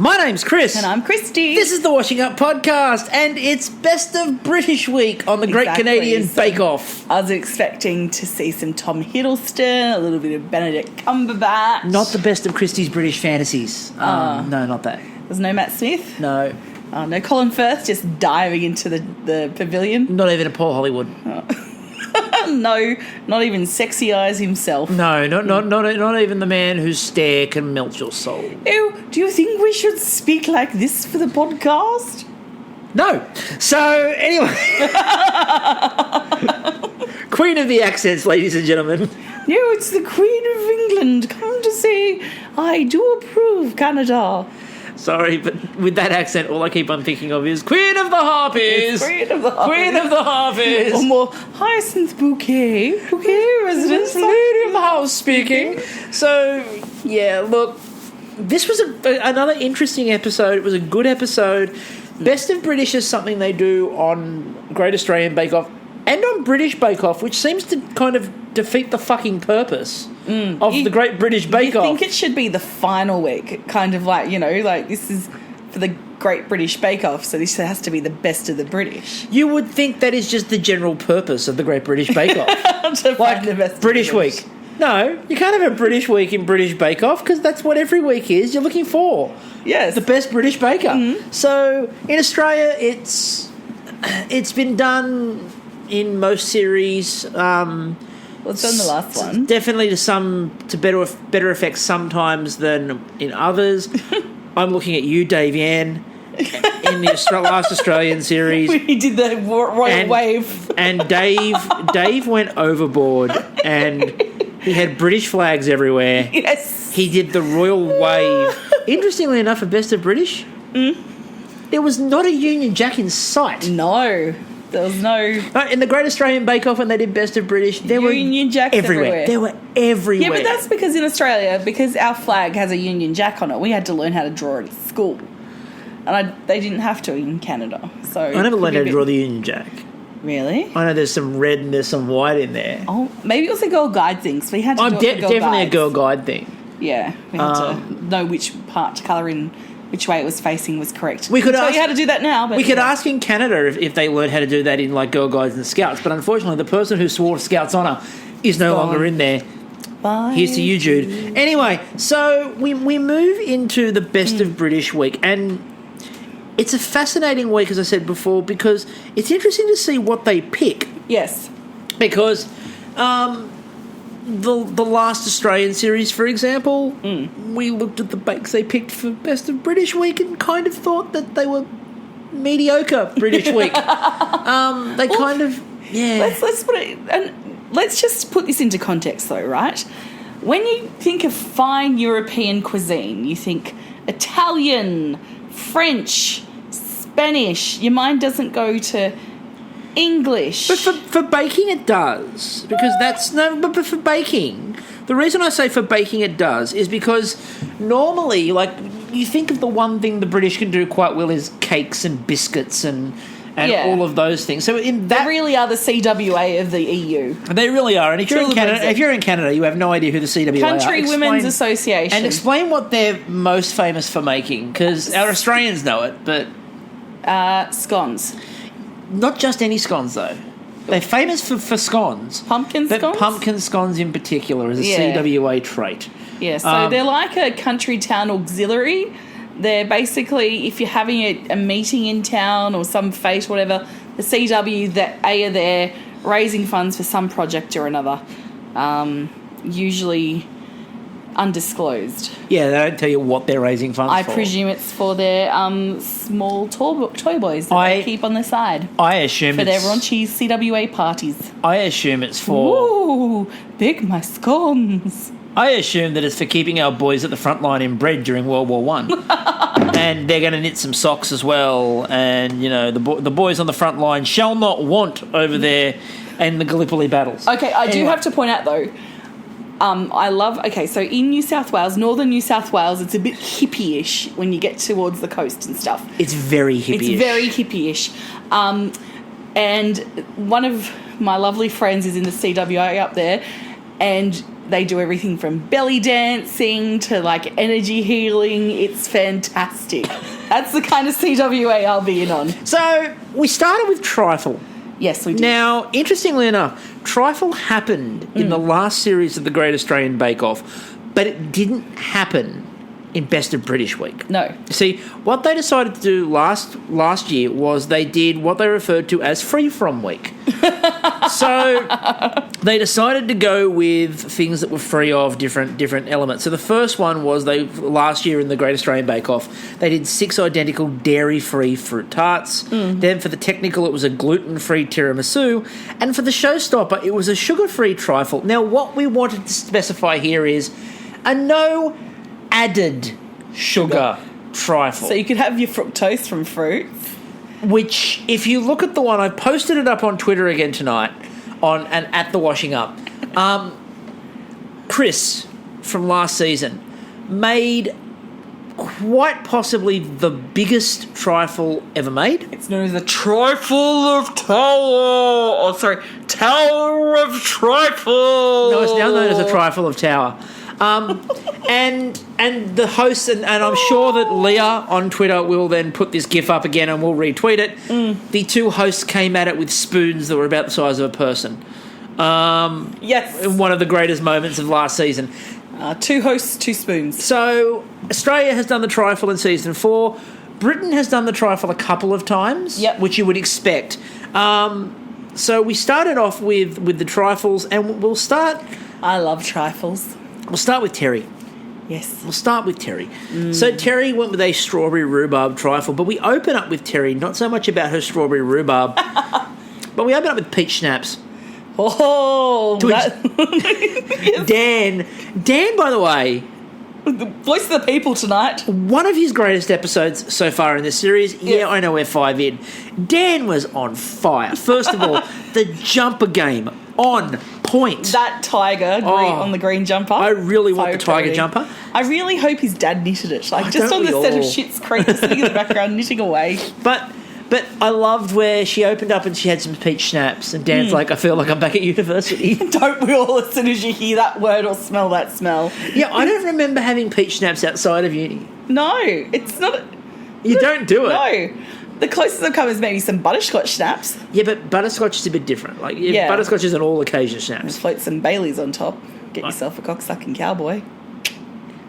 My name's Chris. And I'm Kristie. This is the Washing Up Podcast, and it's Best of British Week on the Great Canadian Bake Off. I was expecting to see some Tom Hiddleston, a little bit of Benedict Cumberbatch. Not the Best of Kristie's British Fantasies. No, not that. There's no Matt Smith? No. No Colin Firth just diving into the pavilion? Not even a Paul Hollywood. No, not even Sexy Eyes himself. No, not even the man whose stare can melt your soul. Ew, do you think we should speak like this for the podcast? No. So, anyway. Queen of the accents, ladies and gentlemen. No, it's the Queen of England. Come to say, I do approve, Canada. Sorry, but with that accent, all I keep on thinking of is Queen of the Harpies! Queen of the Harpies. Queen of the Harpies! Or more, Hyacinth Bouquet. Bouquet residence. Lady of the house speaking. So, yeah, look, this was another interesting episode. It was a good episode. Best of British is something they do on Great Australian Bake Off and on British Bake Off, which seems to kind of defeat the fucking purpose of the Great British Bake Off. I think it should be the final week, kind of like, like this is for the Great British Bake Off, so this has to be the best of the British. You would think that is just the general purpose of the Great British Bake Off. To find the best British Week. No, you can't have a British Week in British Bake Off because that's what every week is. You're looking for. Yes. The best British baker. Mm-hmm. So in Australia, it's been done in most series. Well, it's done the last one. Definitely to better effect sometimes than in others. I'm looking at you, Dave Yan, in the last Australian series. We did the royal wave. And Dave went overboard and he had British flags everywhere. Yes. He did the royal wave. Interestingly enough, for Best of British, there was not a Union Jack in sight. No. There was no... In the Great Australian Bake Off, when they did Best of British, there were Union Jacks everywhere. They were everywhere. Yeah, but that's because in Australia, because our flag has a Union Jack on it, we had to learn how to draw it at school. And they didn't have to in Canada. So I never learned how to draw the Union Jack. Really? I know there's some red and there's some white in there. Oh, maybe it was a Girl Guide thing, so we had to do it for definitely guides. a Girl Guide thing. Yeah, we had to know which part to colour in, which way it was facing was correct. We could tell you how to do that now. But we could ask in Canada if they learned how to do that in like Girl Guides and Scouts, but unfortunately the person who swore Scouts honour is no longer in there. Bye. Here's to you, Jude. Anyway, so we move into the Best of British Week, and it's a fascinating week, as I said before, because it's interesting to see what they pick. Yes. Because the last Australian series, for example, we looked at the bakes they picked for Best of British Week and kind of thought that they were mediocre British Week. Let's put it, and let's just put this into context, though, right? When you think of fine European cuisine, you think Italian, French, Spanish. Your mind doesn't go to English. But for baking it does. Because but for baking, the reason I say for baking it does is because normally, like, you think of the one thing the British can do quite well is cakes and biscuits and all of those things. So in that, they really are the CWA of the EU. They really are. And if you're in Canada, you have no idea who the CWA are. Country Women's Association. And explain what they're most famous for making, because our Australians know it, but scones. Not just any scones, though. They're famous for scones. Pumpkin scones? But pumpkin scones in particular is a CWA trait. Yeah, so they're like a country town auxiliary. They're basically, if you're having a meeting in town or some fete or whatever, the CW that are there raising funds for some project or another, usually undisclosed. Yeah, they don't tell you what they're raising funds for. I presume it's for their small toy boys that they keep on the side. I assume for their raunchy CWA parties. I assume it's for... Ooh, big my scones. I assume that it's for keeping our boys at the front line in bread during World War One. And they're going to knit some socks as well. And, the boys on the front line shall not want over there in the Gallipoli battles. Okay, I do have to point out, though, so in New South Wales, northern New South Wales, it's a bit hippie-ish when you get towards the coast and stuff. It's very hippie-ish. And one of my lovely friends is in the CWA up there, and They do everything from belly dancing to, like, energy healing. It's fantastic. That's the kind of CWA I'll be in on. So we started with trifle. Yes, we did. Now, interestingly enough, trifle happened in the last series of the Great Australian Bake Off, but it didn't happen in Best of British Week. No. See, what they decided to do last year was they did what they referred to as Free From Week. So they decided to go with things that were free of different elements. So the first one was last year in the Great Australian Bake Off, they did 6 identical dairy-free fruit tarts. Then for the technical, it was a gluten-free tiramisu. And for the showstopper, it was a sugar-free trifle. Now, what we wanted to specify here is a no added sugar trifle. So you could have your fructose from fruits. Which, if you look at the one, I posted it up on Twitter again tonight and at the washing up. Chris from last season made quite possibly the biggest trifle ever made. It's known as the Trifle of Tower. Oh, sorry, Tower of Trifle. No, it's now known as a Trifle of Tower. And the hosts, and I'm sure that Leah on Twitter will then put this GIF up again and we'll retweet it. The 2 hosts came at it with spoons that were about the size of a person. Yes. One of the greatest moments of last season. 2 hosts, 2 spoons. So Australia has done the trifle in season 4. Britain has done the trifle a couple of times, which you would expect. So we started off with the trifles, and we'll start. I love trifles. We'll start with Terry. Yes. We'll start with Terry. So Terry went with a strawberry rhubarb trifle, but we open up with Terry not so much about her strawberry rhubarb, but we open up with peach schnapps. Oh, yes. Dan, by the way, the voice of the people tonight. One of his greatest episodes so far in this series. Yes. Yeah, I know we're 5 in. Dan was on fire. First of all, the jumper game on point. That tiger on the green jumper. I really want the tiger jumper. I really hope his dad knitted it. Like, just on the set of Schitt's Creek, sitting in the background knitting away. But I loved where she opened up and she had some peach schnapps, and Dan's like, I feel like I'm back at university. Don't we all, as soon as you hear that word or smell that smell? Yeah, I don't remember having peach schnapps outside of uni. No, it's not. You don't do it. No. The closest I've come is maybe some butterscotch schnapps. Yeah, but butterscotch is a bit different. Like, butterscotch is an all-occasion schnapps. Just float some Baileys on top. Get yourself a cocksucking cowboy.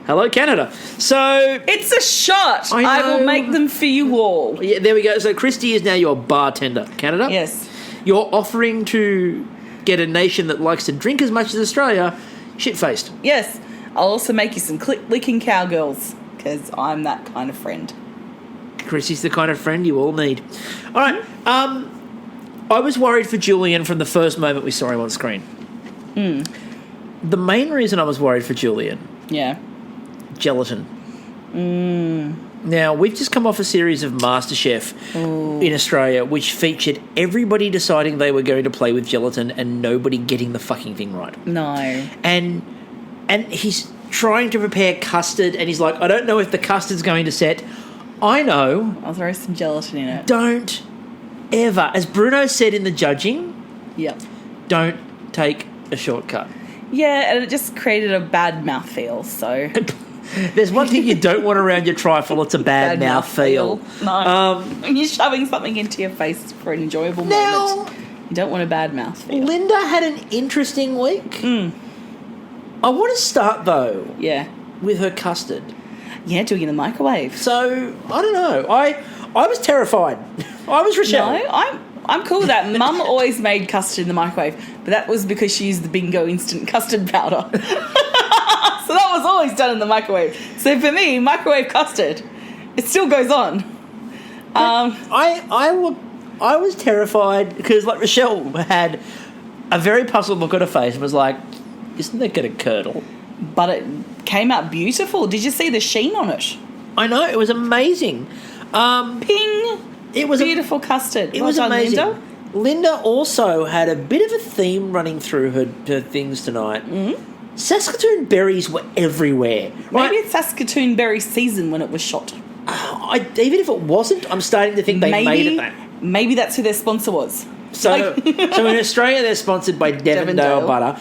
Hello, Canada. So it's a shot. I will make them for you all. Yeah, there we go. So Kristie is now your bartender, Canada. Yes. You're offering to get a nation that likes to drink as much as Australia shit-faced. Yes. I'll also make you some click-licking cowgirls, because I'm that kind of friend. Kristie's the kind of friend you all need. All right. I was worried for Julian from the first moment we saw him on screen. The main reason I was worried for Julian... Yeah. Gelatin. Now, we've just come off a series of MasterChef in Australia, which featured everybody deciding they were going to play with gelatin and nobody getting the fucking thing right. No. And he's trying to prepare custard, and he's like, I don't know if the custard's going to set. I know. I'll throw some gelatin in it. Don't ever, as Bruno said in the judging, don't take a shortcut. Yeah, and it just created a bad mouthfeel, so... There's one thing you don't want around your trifle, it's a bad mouthfeel. No. When you're shoving something into your face for an enjoyable moment, you don't want a bad mouthfeel. Linda had an interesting week. I want to start, though, with her custard. Yeah, doing it in the microwave. So, I don't know. I was terrified. I was Rochelle. No, I'm cool with that. Mum always made custard in the microwave, but that was because she used the Bingo instant custard powder. So that was always done in the microwave. So for me, microwave custard, it still goes on. I was terrified because, like, Rochelle had a very puzzled look on her face and was like, isn't that going to curdle? But it came out beautiful. Did you see the sheen on it? I know, it was amazing. Ping! It was beautiful custard. It was amazing. Linda also had a bit of a theme running through her things tonight. Saskatoon berries were everywhere. Maybe it's Saskatoon berry season when it was shot. Even if it wasn't, I'm starting to think they made it that. Maybe that's who their sponsor was. So in Australia, they're sponsored by Devondale Butter.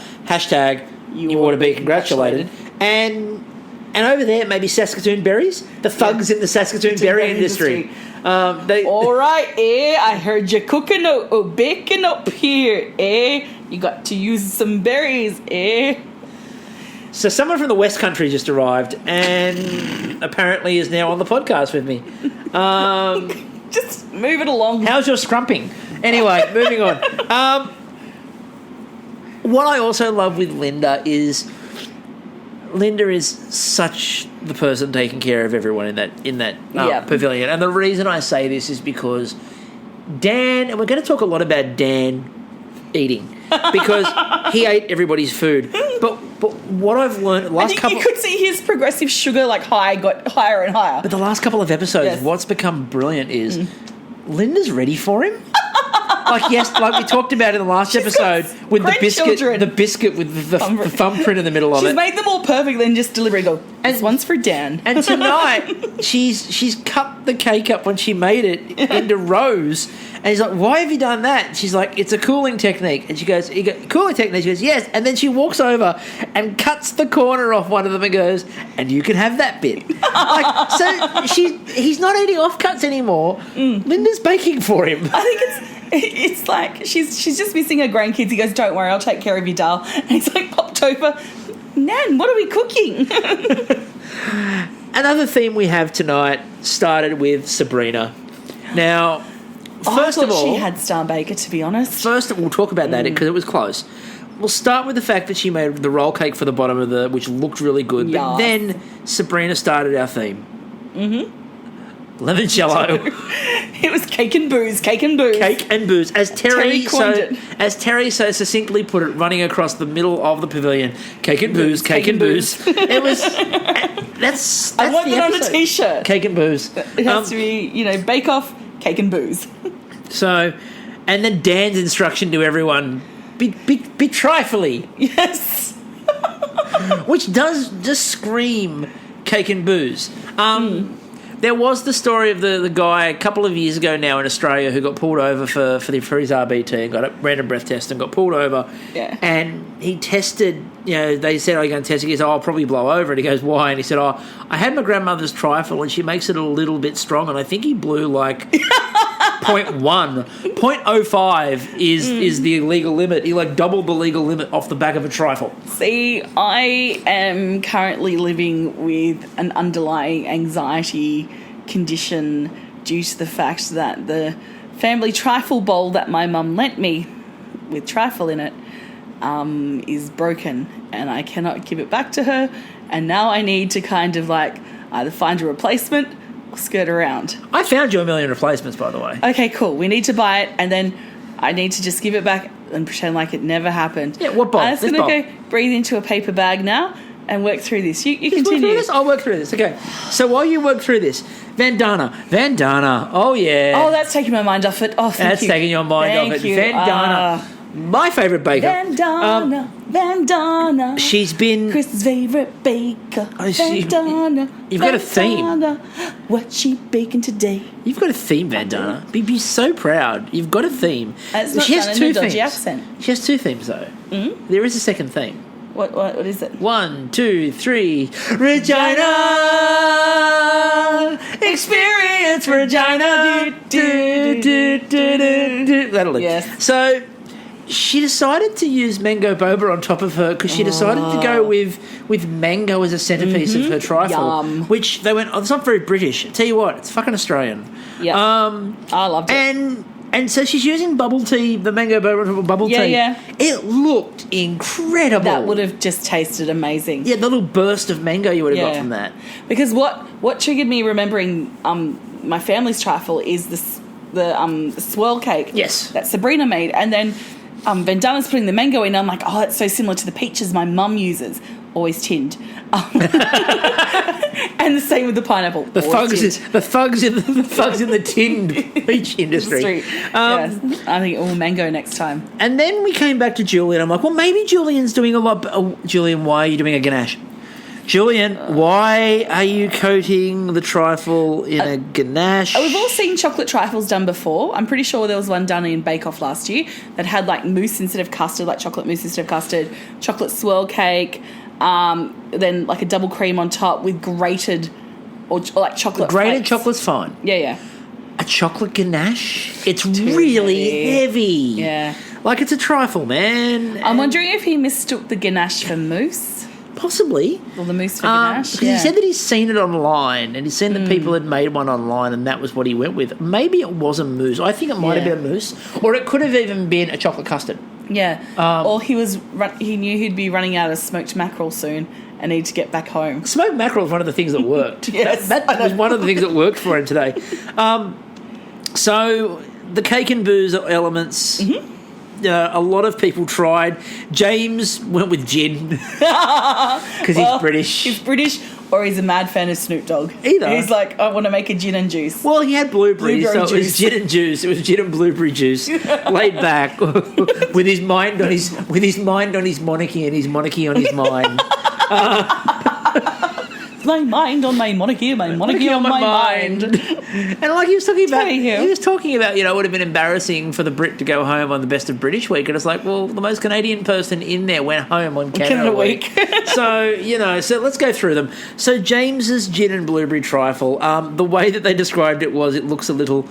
you ought to be congratulated. And over there, maybe Saskatoon berries, the thugs in the Saskatoon berry industry. All right, I heard you cooking or baking up here, You got to use some berries, So someone from the West Country just arrived and apparently is now on the podcast with me. Just move it along. How's your scrumping? Anyway, moving on. What I also love with Linda is such the person taking care of everyone in that pavilion. And the reason I say this is because Dan, and we're going to talk a lot about Dan eating because he ate everybody's food. But what I've learned you could see his progressive sugar high got higher and higher. But the last couple of episodes, what's become brilliant is Linda's ready for him. Like we talked about in the last episode with the biscuit with the thumbprint in the middle of it. She's made them all perfect, then just deliberately go, this one's for Dan. And tonight, she's cut the cake up when she made it into rows. And he's like, why have you done that? And she's like, it's a cooling technique. And she goes, cooling technique? She goes, yes. And then she walks over and cuts the corner off one of them and goes, and you can have that bit. So he's not eating offcuts anymore. Linda's baking for him. I think it's like she's just missing her grandkids. He goes, don't worry, I'll take care of you, doll. And he's like, popped over, Nan, what are we cooking? Another theme we have tonight started with Sabrina. Now, first of all, she had Star Baker, to be honest. First, we'll talk about that because it was close. We'll start with the fact that she made the roll cake for the bottom of which looked really good. Yes. But then Sabrina started our theme. Limoncello. It was cake and booze, cake and booze. Cake and booze. As Terry so succinctly put it, running across the middle of the pavilion. Cake and booze, cake and booze. It was... That's I want the that on a episode. T-shirt. Cake and booze. It has to be, Bake Off, cake and booze. So, and then Dan's instruction to everyone, be trifly. Yes. Which does just scream cake and booze. There was the story of the guy a couple of years ago now in Australia who got pulled over for his RBT and got a random breath test and got pulled over. Yeah. And he tested, they said, are you going to test? He goes, I'll probably blow over. And he goes, why? And he said, I had my grandmother's trifle and she makes it a little bit strong. And I think he blew 0.1. 0.05 is the legal limit. He doubled the legal limit off the back of a trifle. See, I am currently living with an underlying anxiety condition due to the fact that the family trifle bowl that my mum lent me with trifle in it is broken and I cannot give it back to her, and now I need to kind of either find a replacement or skirt around. I found you a million replacements, by the way. Okay, cool. We need to buy it and then I need to just give it back and pretend like it never happened. Yeah, what bowl? I'm just going to go breathe into a paper bag now and work through this. You continue. Work through this? I'll work through this. Okay. So while you work through this, Vandana. Oh, yeah. Oh, that's taking my mind off it. Oh, thank you. That's taking your mind off it. Vandana. My favourite baker. Vandana. She's been... Chris' favourite baker. Vandana. You've got a theme. What's she baking today? You've got a theme, Vandana. Be so proud. You've got a theme. She has two themes. Accent. She has two themes, though. Mm-hmm. There is a second theme. What is it? 1, 2, 3. Regina! Experience Regina! That'll do. Yes. So she decided to use mango boba on top of her because she decided to go with mango as a centrepiece of her trifle. Yum. Which they went, it's not very British. Tell you what, it's fucking Australian. Yeah. I loved it. And so she's using bubble tea, the mango bubble tea. Yeah. It looked incredible. That would have just tasted amazing. Yeah, the little burst of mango you would have got from that. Because what triggered me remembering my family's trifle is the swirl cake. Yes. That Sabrina made. And then Vandana's putting the mango in. I'm like, oh, it's so similar to the peaches my mum uses. Always tinned. And the same with the pineapple. The thugs in the tinned peach industry. Yes. I think mango next time. And then we came back to Julian. I'm like, well, maybe Julian's doing a lot. Julian, why are you doing a ganache? Julian, why are you coating the trifle in a ganache? We've all seen chocolate trifles done before. I'm pretty sure there was one done in Bake Off last year that had like mousse instead of custard, like chocolate mousse instead of custard, chocolate swirl cake, then like a double cream on top with grated or like chocolate Grated flakes. chocolate's fine. Yeah. A chocolate ganache? It's really heavy. Yeah. Like it's a trifle, man. I'm wondering if he mistook the ganache for mousse. Possibly. Or the mousse for ganache. Because he said that he's seen it online and he's seen that people had made one online and that was what he went with. Maybe it was a mousse. I think it might have been a mousse. Or it could have even been a chocolate custard. Yeah. Or he knew he'd be running out of smoked mackerel soon and need to get back home. Smoked mackerel is one of the things that worked. Yes, that was one of the things that worked for him today. So the cake and booze elements... Mm-hmm. A lot of people tried. James went with gin because he's British. He's British, or he's a mad fan of Snoop Dogg. Either. He's like, I want to make a gin and juice. Well, he had blueberries, so juice. it was gin and juice. It was gin and blueberry juice, laid back with his mind on his monarchy and his monarchy on his mind. My mind on my monarchy, my monarchy on my mind. And like he was talking about, it would have been embarrassing for the Brit to go home on the Best of British week. And it's like, well, the most Canadian person in there went home on Canada week. So, so let's go through them. So James's gin and blueberry trifle, the way that they described it was it looks a little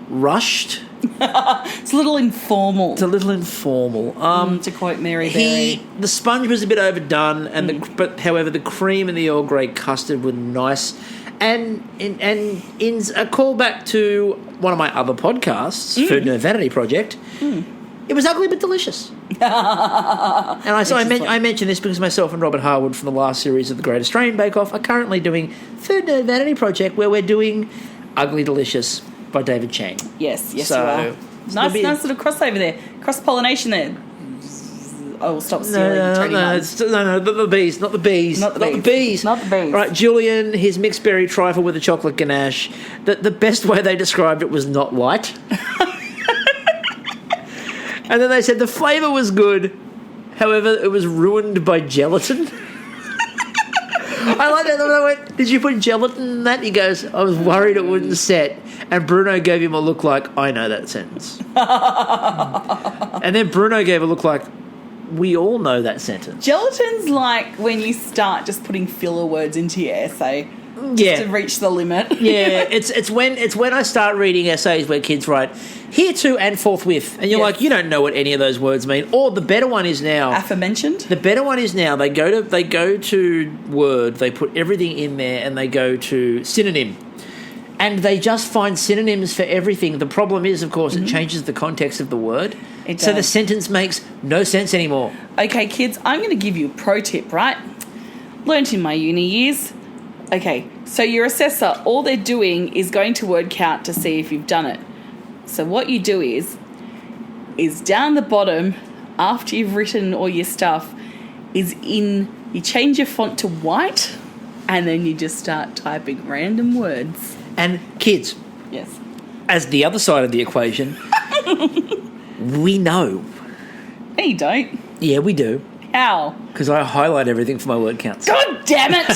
rushed. It's a little informal. To quote Mary Berry. The sponge was a bit overdone, but however, the cream and the Earl Grey custard were nice. And in a callback to one of my other podcasts, Food Nerd Vanity Project, it was ugly but delicious. And I mentioned this because myself and Robert Harwood from the last series of the Great Australian Bake Off are currently doing Food Nerd Vanity Project, where we're doing Ugly Delicious by David Chang. Yes, you are. Nice little crossover there. Cross-pollination there. I will stop stealing. The bees. Not the bees. Right, Julian, his mixed berry trifle with a chocolate ganache. The best way they described it was not light. And then they said the flavour was good, however, it was ruined by gelatin. I like that. I went, did you put gelatin in that? He goes, I was worried it wouldn't set. And Bruno gave him a look like, I know that sentence. And then Bruno gave a look like, we all know that sentence. Gelatin's like when you start just putting filler words into your essay to reach the limit. Yeah, it's when I start reading essays where kids write hereto and forthwith, and you're like, you don't know what any of those words mean. Or the better one is now aforementioned. The better one is now they go to Word, they put everything in there, and they go to synonym. And they just find synonyms for everything. The problem is, of course, it changes the context of the word. It does. So the sentence makes no sense anymore. Okay, kids, I'm going to give you a pro tip, right? Learned in my uni years. Okay, so your assessor, all they're doing is going to word count to see if you've done it. So what you do is down the bottom, after you've written all your stuff, you change your font to white, and then you just start typing random words. And kids, yes, as the other side of the equation, we know. No, you don't. Yeah, we do. How? Because I highlight everything for my word counts. God damn it!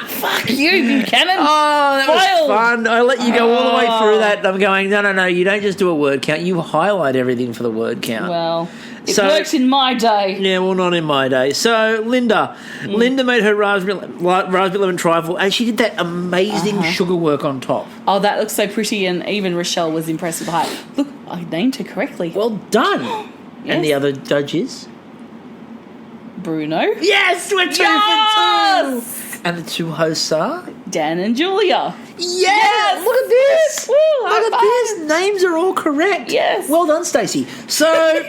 Fuck you, Buchanan. Oh, that was fun. I let you go all the way through that. And I'm going, no, you don't just do a word count. You highlight everything for the word count. Well, it worked in my day. Yeah, well, not in my day. So, Linda made her raspberry lemon trifle, and she did that amazing sugar work on top. Oh, that looks so pretty, and even Rochelle was impressed with the height. Look, I named her correctly. Well done. Yes. And the other judge is? Bruno. Yes, we're 2 for 2. And the two hosts are? Dan and Julia. Yes! Look at this! Woo, look at this! Names are all correct. Yes. Well done, Stacey. So...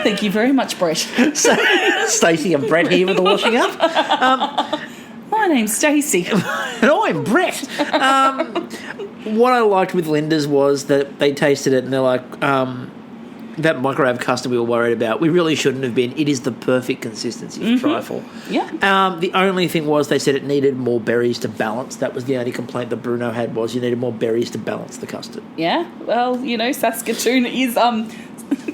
Thank you very much, Brett. So, Stacey and Brett here with the washing up. My name's Stacey. And I'm Brett. What I liked with Linda's was that they tasted it and they're like... that microwave custard we were worried about, we really shouldn't have been. It is the perfect consistency of trifle. Yeah. The only thing was they said it needed more berries to balance. That was the only complaint that Bruno had, was you needed more berries to balance the custard. Yeah. Well, Saskatoon is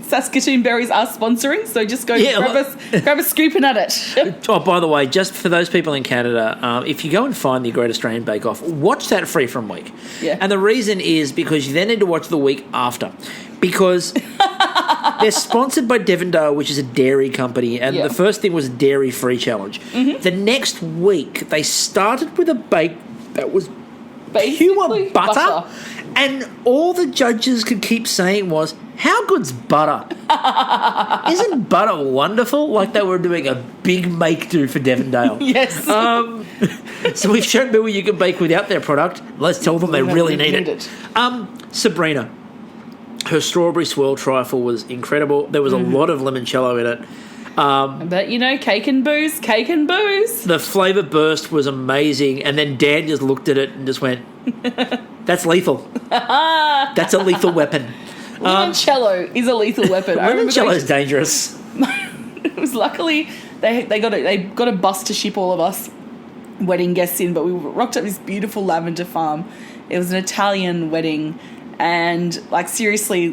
Saskatoon Berries are sponsoring, so just go grab a scooping at it. Oh, by the way, just for those people in Canada, if you go and find the Great Australian Bake Off, watch that Free From week. Yeah. And the reason is because you then need to watch the week after. Because they're sponsored by Devondale, which is a dairy company, and the first thing was a dairy-free challenge. Mm-hmm. The next week, they started with a bake that was pure butter, and all the judges could keep saying was, how good's butter? Isn't butter wonderful? Like they were doing a big make-do for Devondale. Yes. So we've shown people you can bake without their product. Let's tell them they really need it. Sabrina, her strawberry swirl trifle was incredible. There was a lot of limoncello in it. But, cake and booze. The flavour burst was amazing, and then Dan just looked at it and just went, that's lethal. That's a lethal weapon. Limoncello is a lethal weapon. Limoncello is dangerous. It was luckily they got a bus to ship all of us wedding guests in, but we rocked up this beautiful lavender farm. It was an Italian wedding, and seriously,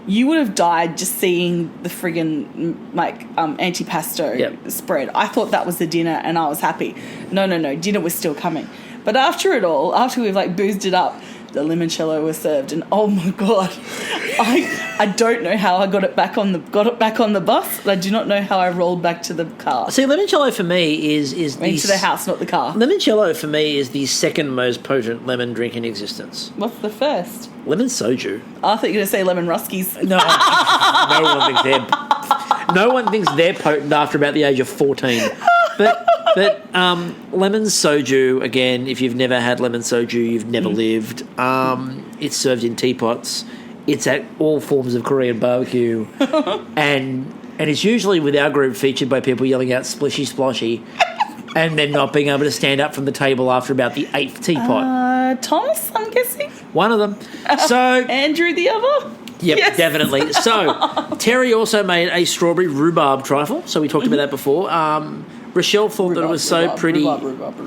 you would have died just seeing the friggin' antipasto spread. I thought that was the dinner, and I was happy. No, dinner was still coming. But after it all, after we've boozed it up, the limoncello was served, and oh my god, I don't know how I got it back on the bus. But I do not know how I rolled back to the car. See, limoncello for me is to the house, not the car. Limoncello for me is the second most potent lemon drink in existence. What's the first? Lemon soju. I thought you were going to say lemon ruskies. No, no one thinks they're potent after about the age of 14. But lemon soju, again, if you've never had lemon soju, you've never lived. It's served in teapots. It's at all forms of Korean barbecue. and it's usually with our group featured by people yelling out splishy sploshy and then not being able to stand up from the table after about the 8th teapot. Thomas, I'm guessing? One of them. So Andrew the other? Yep, yes. Definitely. So Terry also made a strawberry rhubarb trifle. So we talked about that before. Rochelle thought that it was so pretty. Rhubarb.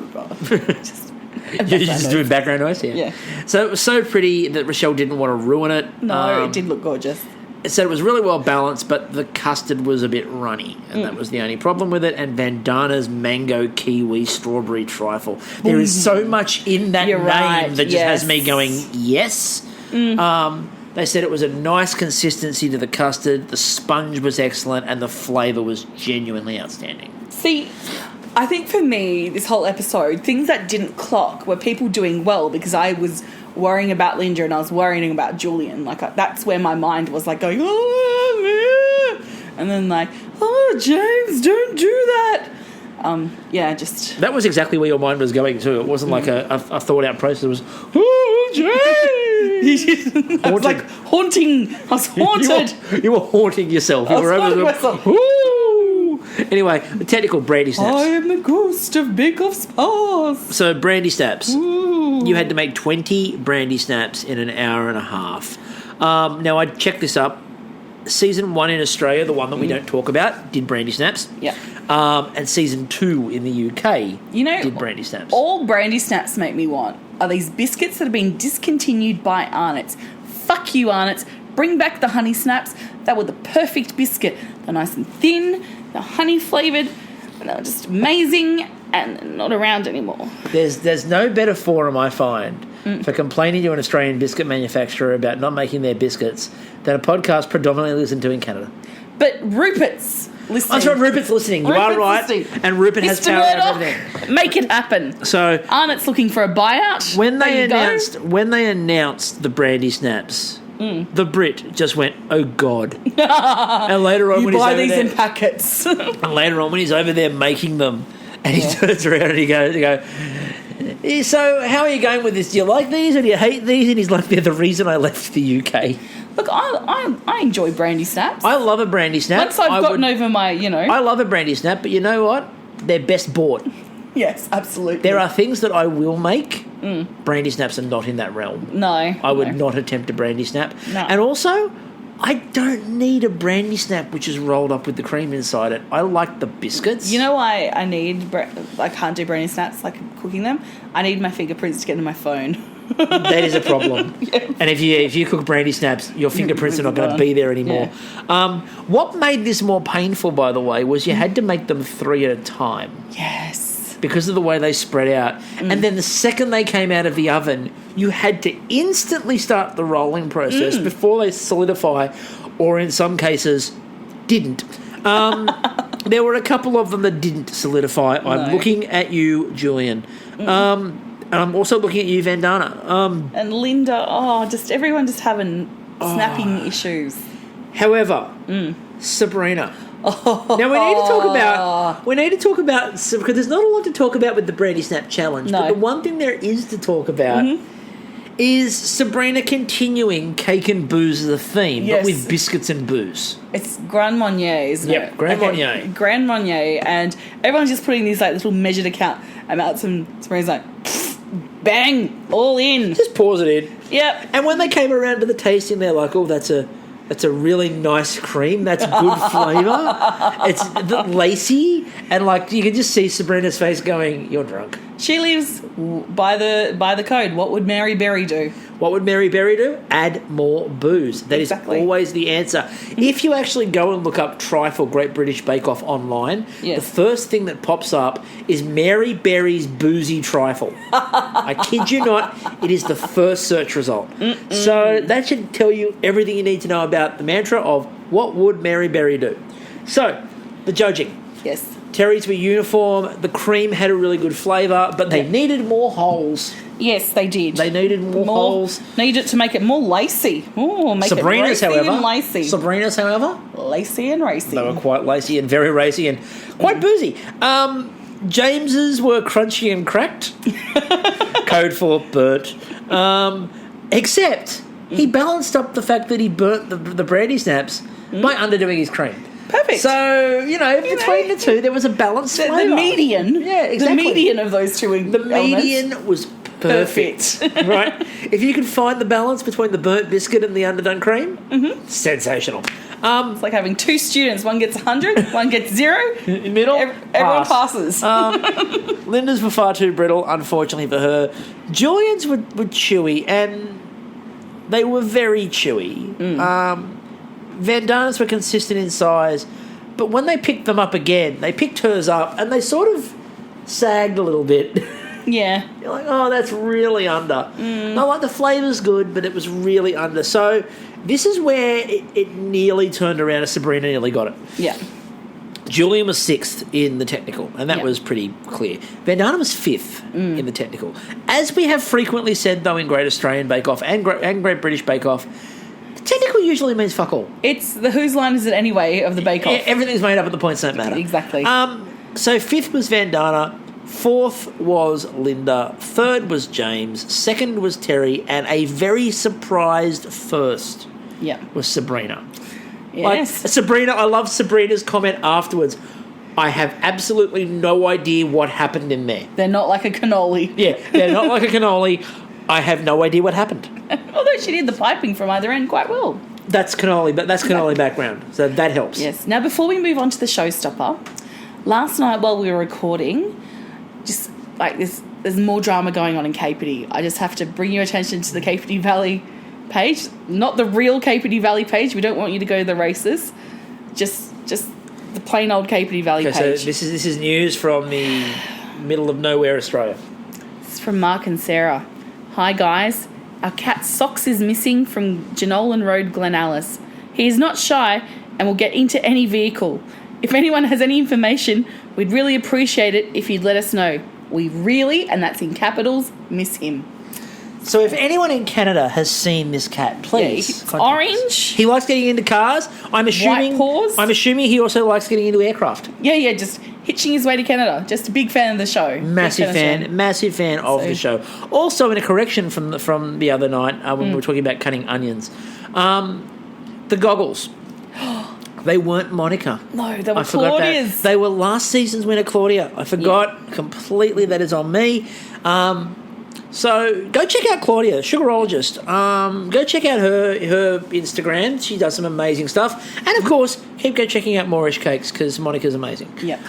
You're just doing background noise here. Yeah. So it was so pretty that Rochelle didn't want to ruin it. No, it did look gorgeous. So it was really well balanced, but the custard was a bit runny, and that was the only problem with it. And Vandana's mango kiwi strawberry trifle. There is so much in that name that just has me going, yes. They said it was a nice consistency to the custard, the sponge was excellent, and the flavour was genuinely outstanding. See, I think for me, this whole episode, things that didn't clock were people doing well, because I was worrying about Linda and I was worrying about Julian. That's where my mind was going, oh, yeah. And then oh, James, don't do that. Just... That was exactly where your mind was going too. It wasn't like a thought-out process. It was, oh, James! I was haunting. I was haunted. You were haunting yourself. You were over myself. Ooh. Anyway, the technical brandy snaps. I am the ghost of Bake Off Spas. So brandy snaps. Ooh. You had to make 20 brandy snaps in an hour and a half. Now, I checked this up. Season 1 in Australia, the one that we don't talk about, did brandy snaps. Yeah. And Season 2 in the UK did brandy snaps. All brandy snaps make me want are these biscuits that have been discontinued by Arnott's. Fuck you, Arnott's. Bring back the honey snaps. They were the perfect biscuit. They're nice and thin, they're honey flavoured, and they were just amazing, and they're not around anymore. There's no better forum, I find, for complaining to an Australian biscuit manufacturer about not making their biscuits than a podcast predominantly listened to in Canada. But Rupert's listening. That's right, Rupert's listening. You are right. Listening. And Rupert has power over everything. Make it happen. So Arnott's looking for a buyout. When they announced the brandy snaps, the Brit just went, oh God. And later on, when he's over there, in packets. And later on, when he's over there making them, and he turns around and he goes, so how are you going with this? Do you like these or do you hate these? And he's like, they're the reason I left the UK. Look, I enjoy brandy snaps. I love a brandy snap. Once I've gotten over my, I love a brandy snap, but you know what? They're best bought. Yes, absolutely. There are things that I will make. Brandy snaps are not in that realm. No. I would not attempt a brandy snap. No. And also, I don't need a brandy snap which is rolled up with the cream inside it. I like the biscuits. You know why I can't do brandy snaps, cooking them? I need my fingerprints to get in my phone. that is a problem. And if you cook brandy snaps, your fingerprints are not going to be there anymore. Yeah. What made this more painful, by the way, was you had to make them 3 at a time. Yes. Because of the way they spread out. And then the second they came out of the oven, you had to instantly start the rolling process before they solidify, or in some cases, didn't. There were a couple of them that didn't solidify. No. I'm looking at you, Julian. And I'm also looking at you, Vandana. And Linda, just everyone just having snapping issues. However, Sabrina. Now we need to talk about because there's not a lot to talk about with the Brandy Snap Challenge. No. But the one thing there is to talk about is Sabrina continuing cake and booze as a theme, Yes. but with biscuits and booze. It's Grand Marnier, isn't Yep, it? Grand Marnier. Grand Marnier, and everyone's just putting these like little measured amounts, and Sabrina's like, bang, all in. Just pours it in. Yep. And when they came around to the tasting, they're like, "Oh, that's a really nice cream. That's good flavour. It's lacy," and like you can just see Sabrina's face going, "You're drunk." She lives by the code. What would Mary Berry do? What would Mary Berry do? Add more booze. That Exactly. is always the answer. If you actually go and look up Trifle Great British Bake Off online, Yes. the first thing that pops up is Mary Berry's Boozy Trifle. I kid you not, it is the first search result. So that should tell you everything you need to know about the mantra of what would Mary Berry do. So, the judging. Yes. Terry's were uniform. The cream had a really good flavour, but they needed more holes. Yes, they did. They needed more holes. Needed to make it more lacy. Oh, make Sabrina's, it racy however, and lacy. Sabrina's, however, Lacy and racy. they were quite lacy and very racy and quite boozy. James's were crunchy and cracked. Code for burnt. Except he balanced up the fact that he burnt the brandy snaps by underdoing his cream. Perfect. So, between the two, there was a balanced flavour. The median. Yeah, exactly. The median of those two The median was perfect. Right? If you could find the balance between the burnt biscuit and the underdone cream, sensational. It's like having two students. One gets 100, one gets 0. In middle, Everyone passes. Linda's were far too brittle, unfortunately for her. Julian's were chewy, and they were very chewy. Vandana's were consistent in size, but when they picked them up again, they picked hers up, and they sort of sagged a little bit. Yeah. You're like, oh, that's really under. No, like the flavour's good, but it was really under. So this is where it nearly turned around and Sabrina nearly got it. Yeah. Julian was 6th in the technical, and that Yep. was pretty clear. Vandana was 5th in the technical. As we have frequently said, though, in Great Australian Bake Off and Great British Bake Off, the technical usually means fuck all. It's the whose line is it anyway of the Bake Off. Everything's made up at the points don't matter. Exactly. So 5th was Vandana, 4th was Linda, 3rd was James, 2nd was Terry, and a very surprised 1st Yeah. was Sabrina. Yes. Like, Sabrina, I love Sabrina's comment afterwards. I have absolutely no idea what happened in there. They're not like a cannoli. Yeah, they're not like a cannoli. I have no idea what happened. Although she did the piping from either end quite well. That's cannoli, but that's cannoli background, so that helps. Yes. Now, before we move on to the showstopper, last night while we were recording, just like there's more drama going on in Capity. I just have to bring your attention to the Capity Valley page, not the real Capity Valley page. We don't want you to go to the races. Just the plain old Capity Valley Okay, page. so this is news from the middle of nowhere, Australia. It's from Mark and Sarah. Hi guys, our cat's socks is missing from Jenolan Road, Glen Alice. He is not shy and will get into any vehicle. If anyone has any information, we'd really appreciate it if you'd let us know. We really, and that's in capitals, miss him. So if anyone in Canada has seen this cat, please. It's contact us. orange. He likes getting into cars. I'm assuming he also likes getting into aircraft. Yeah, just hitching his way to Canada. Just a big fan of the show. Massive fan of the show. Also, in a correction from the other night when we were talking about cutting onions, the goggles. They weren't Monica. No, they were I forgot Claudia's. that. They were last season's winner, Claudia. I forgot completely. That is on me. So go check out Claudia, Sugarologist. Go check out her Instagram. She does some amazing stuff. And, of course, keep checking out Moorish Cakes because Monica's amazing. Yeah.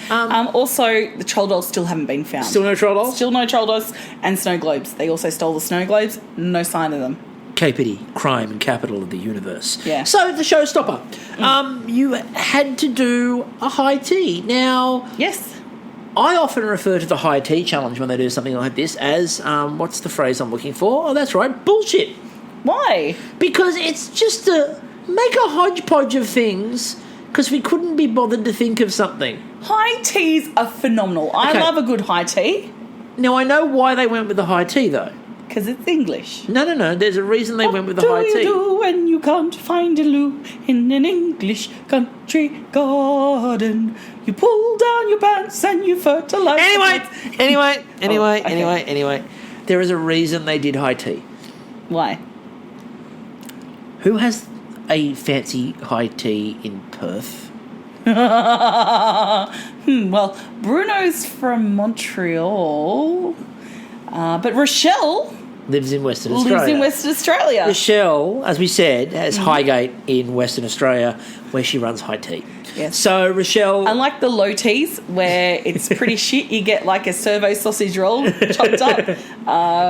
Also, the troll dolls still haven't been found. Still no troll dolls? Still no troll dolls and snow globes. They also stole the snow globes. No sign of them. Capity, crime and capital of the universe. Yeah. So, the showstopper. You had to do a high tea. Now... Yes. I often refer to the high tea challenge when they do something like this as, what's the phrase I'm looking for? Oh, that's right, bullshit. Why? Because it's just to make a hodgepodge of things because we couldn't be bothered to think of something. High teas are phenomenal. I love a good high tea. Now, I know why they went with the high tea, though. Because it's English. No. There's a reason they went with the high tea. What do you do when you can't find a loo in an English country garden? You pull down your pants and you fertilise. Anyway. There is a reason they did high tea. Why? Who has a fancy high tea in Perth? Well, Bruno's from Montreal. But Rochelle lives in Western Australia. Rochelle, as we said, has Highgate in Western Australia where she runs high tea. Yes. So, Rochelle... Unlike the low teas where it's pretty shit, you get like a servo sausage roll chopped up.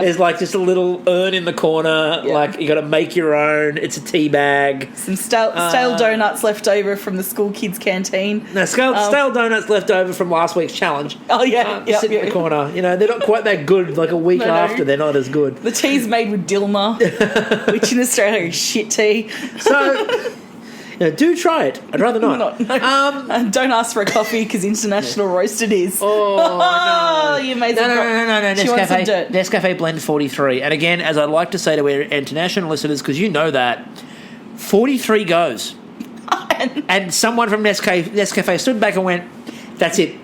There's like just a little urn in the corner. Yeah. Like, you got to make your own. It's a tea bag. Some stale donuts left over from the school kids' canteen. No, stale donuts left over from last week's challenge. Oh, yeah. Sitting in the corner. You know, they're not quite that good. Like a week after, they're not as good. The tea's made with Dilma, which in Australia is shit tea. So... do try it. I'd rather not. And don't ask for a coffee because international roasted is. Oh, no. You made some No. Nescafe Blend 43. And again, as I like to say to our international listeners, because you know that, 43 goes. And someone from Nescafe stood back and went, that's it.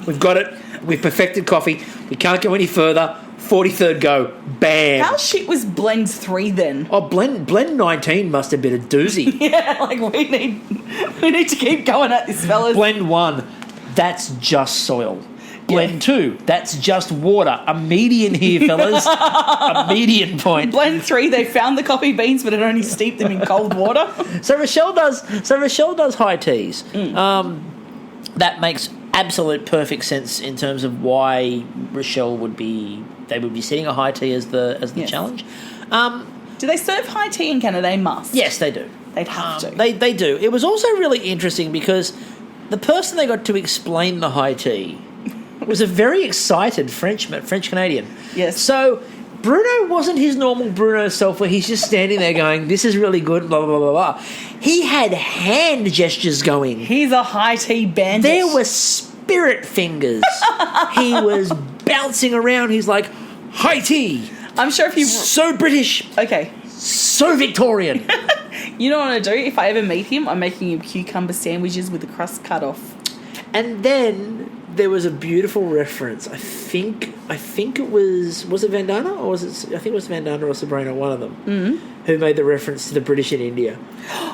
We've got it. We've perfected coffee. We can't go any further. 43rd go. Bam. How shit was Blend 3 then? Oh, Blend 19 must have been a doozy. Yeah, like we need to keep going at this, fellas. Blend 1, that's just soil. Blend 2, that's just water. A median here, fellas. A median point. Blend 3, they found the coffee beans but it only steeped them in cold water. So Rochelle does high teas. That makes absolute perfect sense in terms of why Rochelle would be setting a high tea as the challenge. Do they serve high tea in Canada? They must. Yes, they do. They'd have to. They do. It was also really interesting because the person they got to explain the high tea was a very excited French Canadian. Yes. So Bruno wasn't his normal Bruno self where he's just standing there going, this is really good, blah, blah, blah, blah. He had hand gestures going. He's a high tea bandit. There were spirit fingers. He was bouncing around. He's like, high tea. I'm sure if you... So British. Okay. So Victorian. You know what I'm going to do? If I ever meet him, I'm making him cucumber sandwiches with the crust cut off. And then there was a beautiful reference. I think it was it Vandana or was it? I think it was Vandana or Sabrina, one of them, who made the reference to the British in India.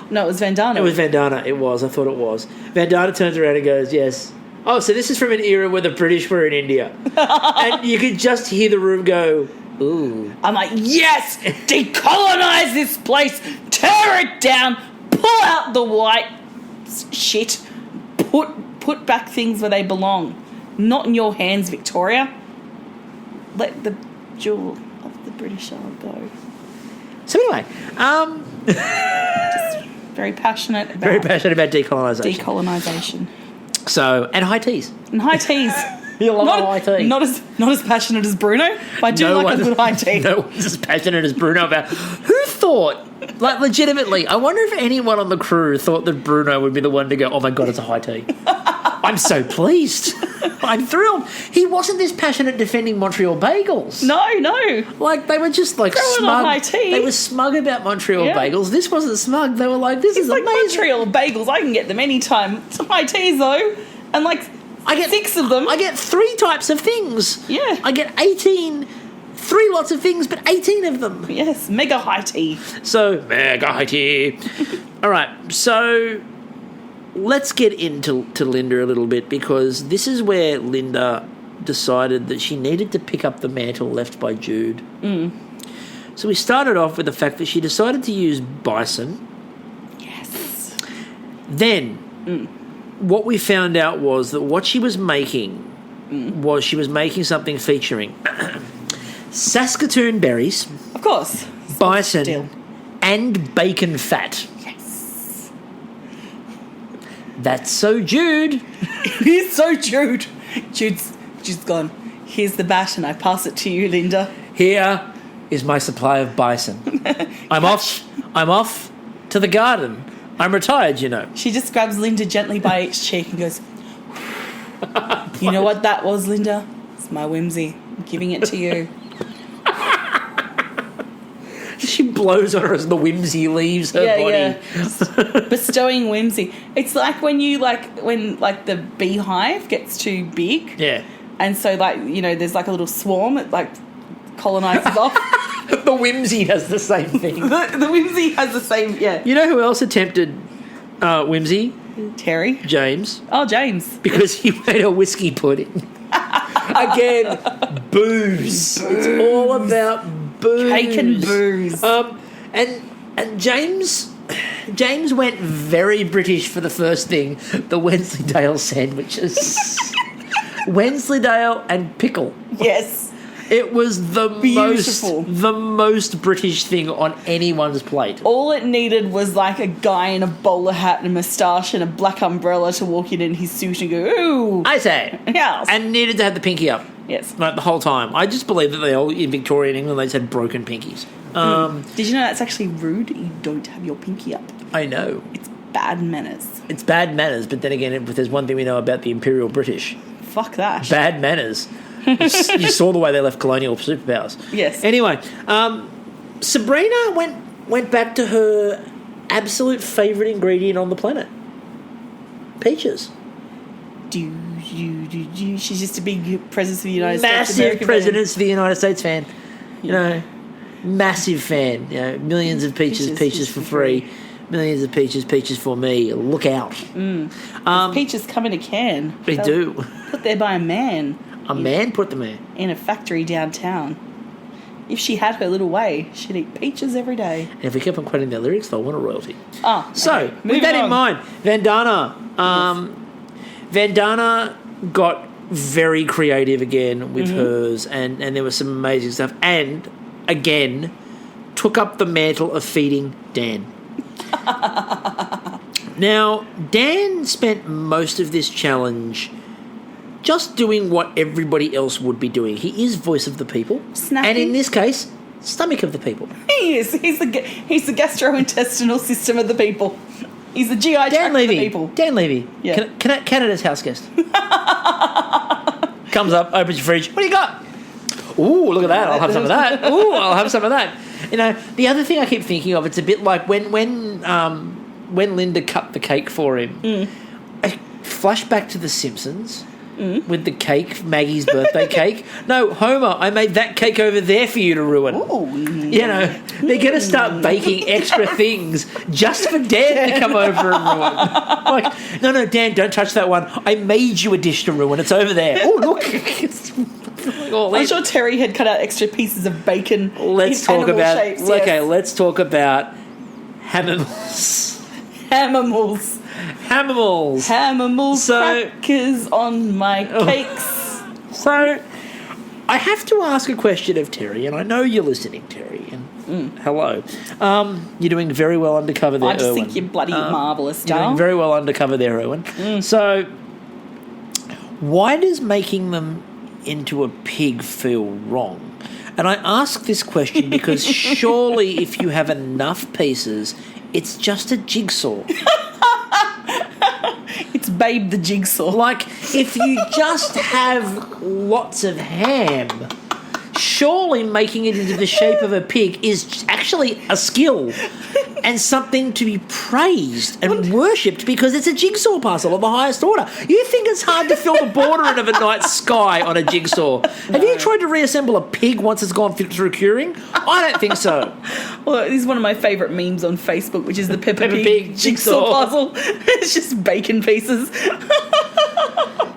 No, it was Vandana. It was Vandana. It was. I thought it was. Vandana turns around and goes, "Yes. Oh, so this is from an era where the British were in India," and you could just hear the room go, "Ooh." I'm like, yes, decolonize this place, tear it down, pull out the white shit, put back things where they belong. Not in your hands, Victoria. Let the jewel of the British Isle go. So anyway, just very passionate about decolonisation. So, and high teas. And high teas. You love high tea. Not as passionate as Bruno, but I do like a good high tea. No one's as passionate as Bruno about... Who thought... Like, legitimately, I wonder if anyone on the crew thought that Bruno would be the one to go, oh my God, it's a high tea. I'm so pleased. I'm thrilled. He wasn't this passionate defending Montreal bagels. No. Like, they were just like smug. On high tea. They were smug about Montreal bagels. This wasn't smug. They were like, this is like amazing. Montreal bagels, I can get them anytime. It's high teas, though. And like... I get 6 of them. I get 3 types of things. Yeah. I get 18, 3 lots of things, but 18 of them. Yes, mega high tea. So, mega high tea. All right, so let's get into Linda a little bit because this is where Linda decided that she needed to pick up the mantle left by Jude. So we started off with the fact that she decided to use bison. Yes. Then what we found out was that what she was making was she was making something featuring Saskatoon berries, Of course. bison, Still. and bacon fat. Yes. That's so Jude. It is so Jude. Jude's gone. Here's the bat and I pass it to you, Linda. Here is my supply of bison. I'm off to the garden. I'm retired, you know. She just grabs Linda gently by each cheek and goes, you know what that was, Linda? It's my whimsy. I'm giving it to you. She blows on her as the whimsy leaves her body. Yeah. Just bestowing whimsy. It's like when the beehive gets too big. Yeah. And so, there's like a little swarm, it colonizes off. The whimsy does the same thing. The whimsy has the same, yeah. You know who else attempted whimsy? Terry. James. Oh, James. Because he made a whiskey pudding. Again, booze. It's all about booze. Cake and booze. And James went very British for the first thing, the Wensleydale sandwiches. Wensleydale and pickle. Yes. It was the Beautiful. most British thing on anyone's plate. All it needed was like a guy in a bowler hat and a moustache and a black umbrella to walk in his suit and go, ooh. I say. Yes. And needed to have the pinky up. Yes. Like the whole time. I just believe that they all, in Victorian England, they just had broken pinkies. Did you know that's actually rude? You don't have your pinky up. I know. It's bad manners. It's bad manners, but then again, if there's one thing we know about the Imperial British. Fuck that. Bad manners. You saw the way they left colonial superpowers. Yes. Anyway, Sabrina went back to her absolute favourite ingredient on the planet. Peaches. She's just a big President of the United States. Massive Presidents of the United States fan. You know, massive fan. You know, millions of peaches for free. Millions of peaches for me. Look out. Peaches come in a can. They do. Put there by a man. A man put them there. In a factory downtown. If she had her little way, she'd eat peaches every day. And if we kept on quoting their lyrics, they'll want a royalty. Oh, so, okay. with that Moving in mind, Vandana. Vandana got very creative again with hers, and there was some amazing stuff. And, again, took up the mantle of feeding Dan. Now, Dan spent most of this challenge just doing what everybody else would be doing. He is voice of the people. Snacking. And in this case, stomach of the people. He is. He's the gastrointestinal system of the people. He's the GI tract of the people. Dan Levy. Yeah. Canada's house guest. Comes up, opens your fridge. What do you got? Ooh, look at that. I'll have some of that. Ooh, I'll have some of that. You know, the other thing I keep thinking of, it's a bit like when Linda cut the cake for him. I flash back to The Simpsons. With the cake, Maggie's birthday cake. No, Homer, I made that cake over there for you to ruin. Ooh. You know, they're going to start baking extra things just for Dan to come over and ruin. Like, no, Dan, don't touch that one. I made you a dish to ruin. It's over there. Oh, look. I'm sure Terry had cut out extra pieces of bacon. Let's talk about shapes, okay. Let's talk about Hamimals. Hamimals, crackers on my cakes. So, I have to ask a question of Terry, and I know you're listening, Terry. And hello, you're doing very well undercover there. I just Erwin. think you're bloody marvellous, You're doing very well undercover there, Erwin. So, why does making them into a pig feel wrong? And I ask this question because surely if you have enough pieces, it's just a jigsaw. It's Babe the Jigsaw. Like, if you just have lots of ham, surely making it into the shape of a pig is actually a skill and something to be praised and worshipped because it's a jigsaw puzzle of the highest order. You think it's hard to fill the border in of a night sky on a jigsaw? Have you tried to reassemble a pig once it's gone through curing? I don't think so. Well, this is one of my favourite memes on Facebook, which is the Peppa Pig jigsaw puzzle. It's just bacon pieces.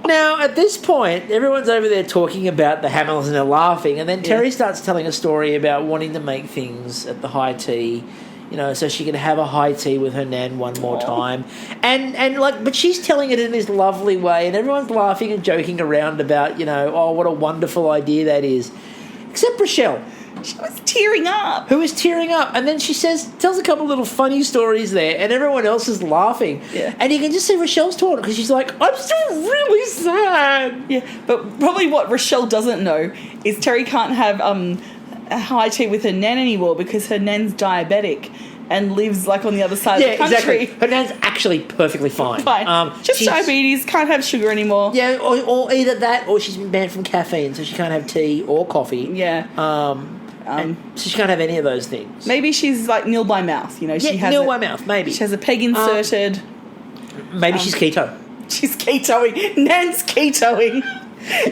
Now, at this point, everyone's over there talking about the Hamiltons and they're laughing, and then Terry starts telling a story about wanting to make things at the high tea, so she can have a high tea with her nan one more time. And but she's telling it in this lovely way, and everyone's laughing and joking around about, what a wonderful idea that is. Except Rochelle. She was tearing up. Who is tearing up. And then she tells a couple of little funny stories there, and everyone else is laughing. Yeah. And you can just see Rochelle's torn because she's like, I'm still really sad. Yeah, but probably what Rochelle doesn't know is Terry can't have a high tea with her nan anymore because her nan's diabetic and lives on the other side of the country. Exactly. Her nan's actually perfectly fine. Just diabetes, can't have sugar anymore. Yeah, or either that or she's been banned from caffeine, so she can't have tea or coffee. Yeah. So she can't have any of those things. Maybe she's nil by mouth, she has nil by mouth, maybe. She has a peg inserted. Maybe she's keto. She's ketoing. Nan's ketoing.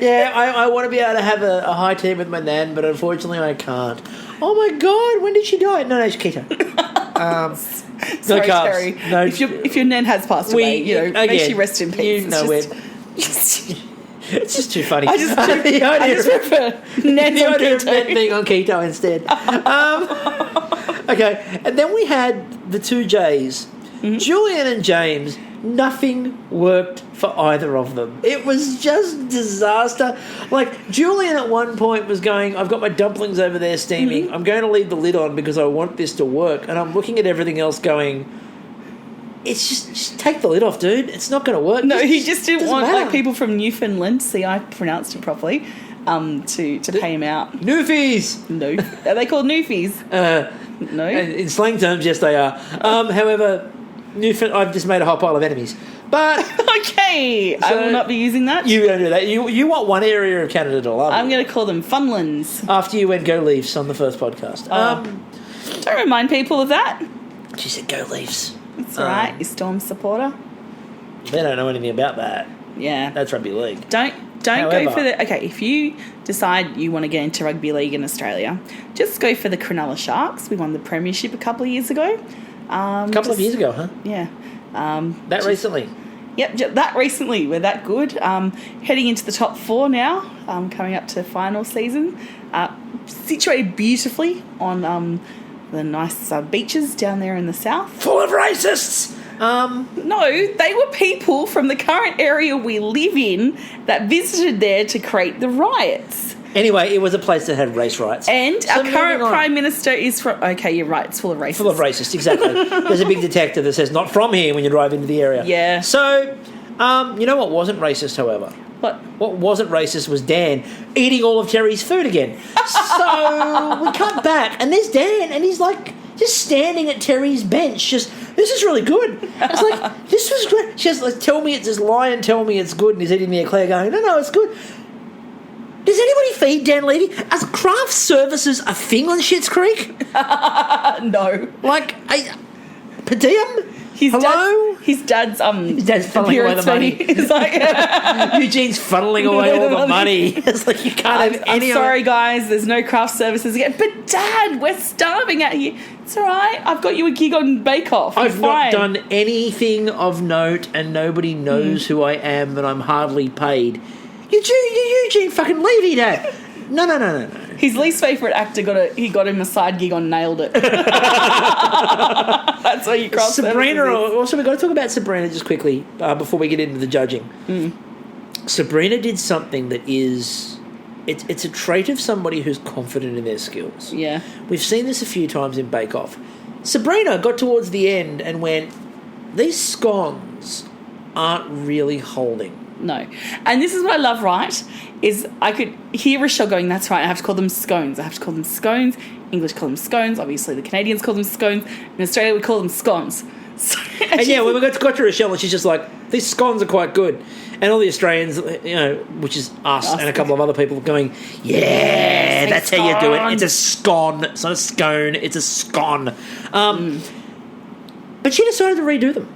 Yeah, I want to be able to have a high tea with my nan, but unfortunately I can't. Oh my God, when did she die? No, she's keto. Sorry, no carbs. Terry. No, if your nan has passed away, may she rest in peace. It's just too funny. I just prefer nan being on keto instead. Okay, and then we had the two J's. Mm-hmm. Julian and James, nothing worked for either of them. It was just disaster. Julian at one point was going, I've got my dumplings over there steaming. Mm-hmm. I'm going to leave the lid on because I want this to work. And I'm looking at everything else going, it's just take the lid off, dude. It's not going to work. No, he just didn't want people from Newfoundland, see, I pronounced it properly, to pay him out. Newfies! No. Are they called Newfies? No. In slang terms, yes, they are. However, I've just made a whole pile of enemies. But okay, so I will not be using that. You don't do that. You want one area of Canada to love. I'm going to call them Funlands. After you went Go Leafs on the first podcast. Don't remind people of that. She said Go Leafs. That's all right. You Storm supporter. They don't know anything about that. Yeah, that's rugby league. Don't go for the... Okay, if you decide you want to get into rugby league in Australia, just go for the Cronulla Sharks. We won the premiership a couple of years ago. A couple of years ago, huh? Yeah. Recently? Yep, that recently. We're that good. Heading into the top four now, coming up to final season. Situated beautifully on the nice beaches down there in the south. Full of racists! No, they were people from the current area we live in that visited there to create the riots. Anyway, it was a place that had race riots. And our current Prime Minister is from... Okay, you're right, it's full of racists. Full of racists, exactly. There's a big detector that says, not from here, when you drive into the area. Yeah. So, you know what wasn't racist, however? What? What wasn't racist was Dan eating all of Terry's food again. So, we cut back, and there's Dan, and he's just standing at Terry's bench, this is really good. It's this was great. She has tell me it's this lion, tell me it's good, and he's eating the eclair going, no, it's good. Does anybody feed Dan Levy? Are craft services a thing on Schitt's Creek? No. Per diem? Hello? His dad's funneling away the money. It's Eugene's funneling away all the money. It's you can't have any. I'm sorry, guys. There's no craft services again. But Dad, we're starving out here. It's all right. I've got you a gig on Bake Off. I've not done anything of note, and nobody knows who I am, and I'm hardly paid. Eugene fucking Levy, Dad. No. His least favourite actor got him a side gig on Nailed It. That's how you cross Sabrina. Also, we've got to talk about Sabrina just quickly before we get into the judging. Sabrina did something that is... It's a trait of somebody who's confident in their skills. Yeah. We've seen this a few times in Bake Off. Sabrina got towards the end and went, these scones aren't really holding. No. And this is what I love, right, is I could hear Rochelle going, that's right, I have to call them scones. English call them scones. Obviously, the Canadians call them scones. In Australia, we call them scones. So, and when we got to Rochelle, and she's just like, these scones are quite good. And all the Australians, which is us and a couple of other people going, yeah, that's how you do it. It's a scone. It's not a scone. It's a scone. But she decided to redo them.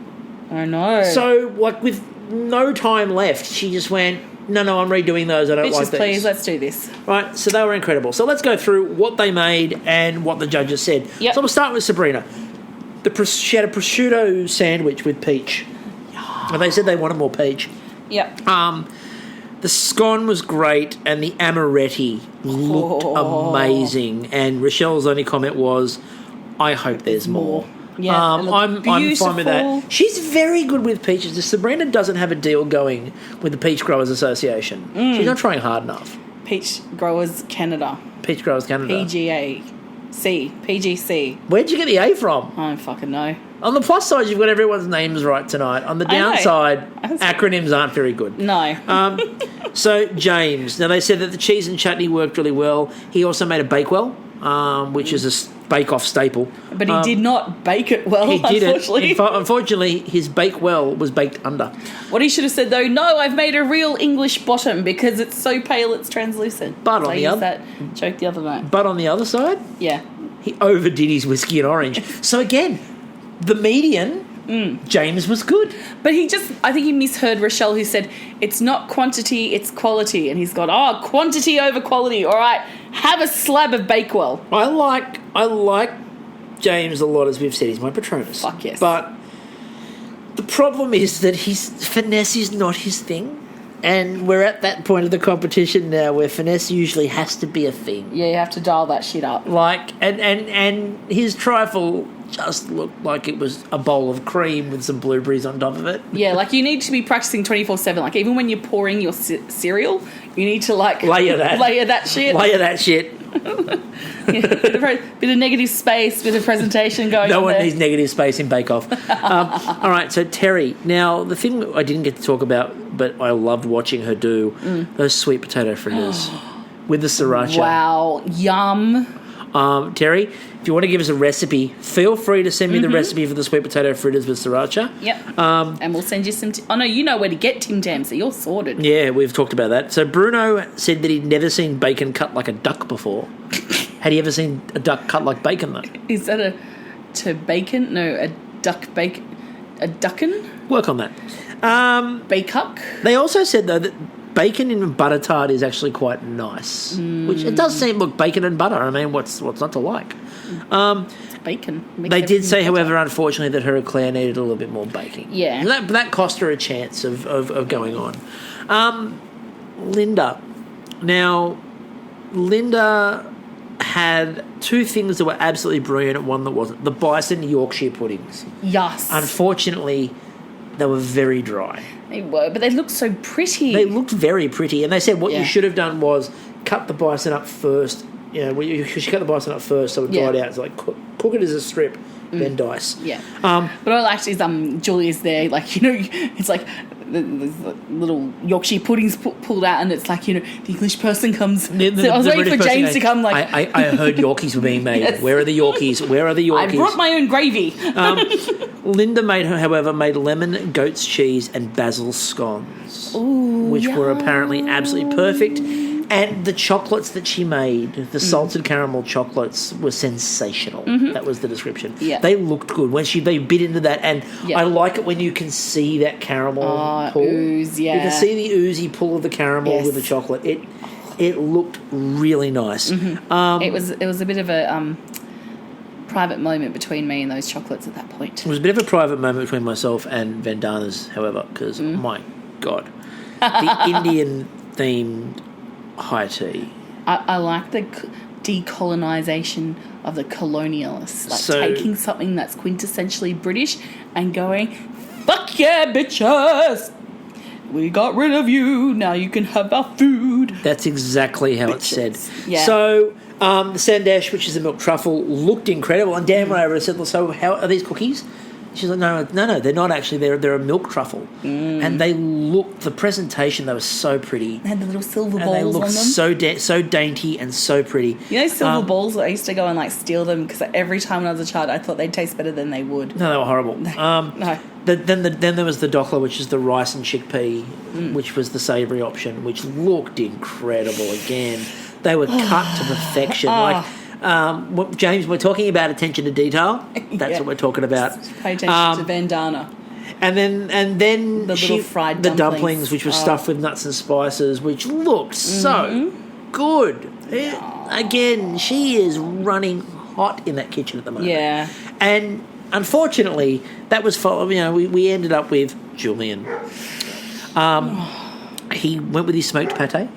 I know. So, with no time left, she just went, no, I'm redoing those. I don't like these. Please, let's do this. Right, so they were incredible. So let's go through what they made and what the judges said. Yep. So we'll start with Sabrina. She had a prosciutto sandwich with peach. And they said they wanted more peach. Yep. The scone was great, and the amaretti looked amazing. And Rochelle's only comment was, "I hope there's more." Yeah, I'm fine with that. She's very good with peaches. Sabrina doesn't have a deal going with the Peach Growers Association. She's not trying hard enough. Peach Growers Canada. Peach Growers Canada. PGC. Where'd you get the A from? I don't fucking know. On the plus side, you've got everyone's names right tonight. On the downside, acronyms aren't very good. No. So, James. Now, they said that the cheese and chutney worked really well. He also made a Bakewell, which is a bake-off staple. But he did not bake it well, he unfortunately. didn't. Unfortunately, his Bakewell was baked under. What he should have said, though, no, I've made a real English bottom because it's so pale it's translucent. But on the other... that joke the other night. But on the other side... Yeah. He overdid his whiskey and orange. So, again, the median... James was good. But I think he misheard Rochelle, who said, it's not quantity, it's quality. And he's gone, quantity over quality. All right, have a slab of Bakewell. I like James a lot, as we've said. He's my Patronus. Fuck yes. But the problem is that finesse is not his thing. And we're at that point of the competition now where finesse usually has to be a thing. Yeah, you have to dial that shit up. And his trifle just looked like it was a bowl of cream with some blueberries on top of it. Yeah, you need to be practicing 24/7. Even when you're pouring your cereal, you need to layer that shit. Layer that shit. Yeah, bit of negative space, bit of presentation going on. No one there. needs negative space in Bake Off. All right, so Terry. Now, the thing I didn't get to talk about, but I loved watching her do, those sweet potato fritters with the sriracha. Wow, yum. Terry, if you want to give us a recipe, feel free to send me the recipe for the sweet potato fritters with sriracha. Yep. And we'll send you some... you know where to get Tim Tam, so you're sorted. Yeah, we've talked about that. So Bruno said that he'd never seen bacon cut like a duck before. Had he ever seen a duck cut like bacon, though? Is that a bacon? No, a duck bacon... A duckin? Work on that. Bake-up? They also said, though, that bacon in butter tart is actually quite nice. Which it does seem, look, bacon and butter. I mean, what's not to like? It's bacon. They did say, however, unfortunately, that her eclair needed a little bit more baking. Yeah. And that cost her a chance of going on. Linda. Now, Linda had two things that were absolutely brilliant and one that wasn't. The bison Yorkshire puddings. Yes. Unfortunately, they were very dry. They were, but they looked so pretty. They looked very pretty. And they said what you should have done was cut the bison up first. You should cut the bison up first so it dried out. It's like cook it as a strip, then dice. Yeah. What I liked is Julia's there, it's like the little Yorkshire puddings pulled out, and it's like, the English person comes. I was waiting for James to come. I heard Yorkies were being made. Yes. Where are the Yorkies? Where are the Yorkies? I brought my own gravy. Linda made lemon, goat's cheese, and basil scones, which were apparently absolutely perfect. And the chocolates that she made, the salted caramel chocolates, were sensational. That was the description. Yeah. They looked good when they bit into that. And I like it when you can see that caramel pull. Ooze, yeah. You can see the oozy pull of the caramel with the chocolate. It looked really nice. It was a bit of a private moment between me and those chocolates at that point. It was a bit of a private moment between myself and Vandana's, however, because, my God, the Indian-themed high tea. I like the decolonisation of the colonialists, taking something that's quintessentially British and going, fuck yeah, bitches! We got rid of you, now you can have our food. That's exactly how it's said. Yeah. So, the sandesh, which is a milk truffle, looked incredible. And Dan went over and said, so how are these cookies? She's like, no, they're not actually. They're a milk truffle. And they looked, the presentation, they were so pretty. They had the little silver balls and they looked on them. so dainty and so pretty. Silver balls, I used to go and steal them because every time when I was a child I thought they'd taste better than they would. No, they were horrible. No. Then there was the dokla, which is the rice and chickpea, which was the savoury option, which looked incredible again. They were cut to perfection. James, we're talking about attention to detail. That's what we're talking about. Pay attention to Vandana. And then the little fried dumplings, which were stuffed with nuts and spices, which looked so good. Again, she is running hot in that kitchen at the moment. Yeah. And unfortunately, that was we ended up with Julian. he went with his smoked pate.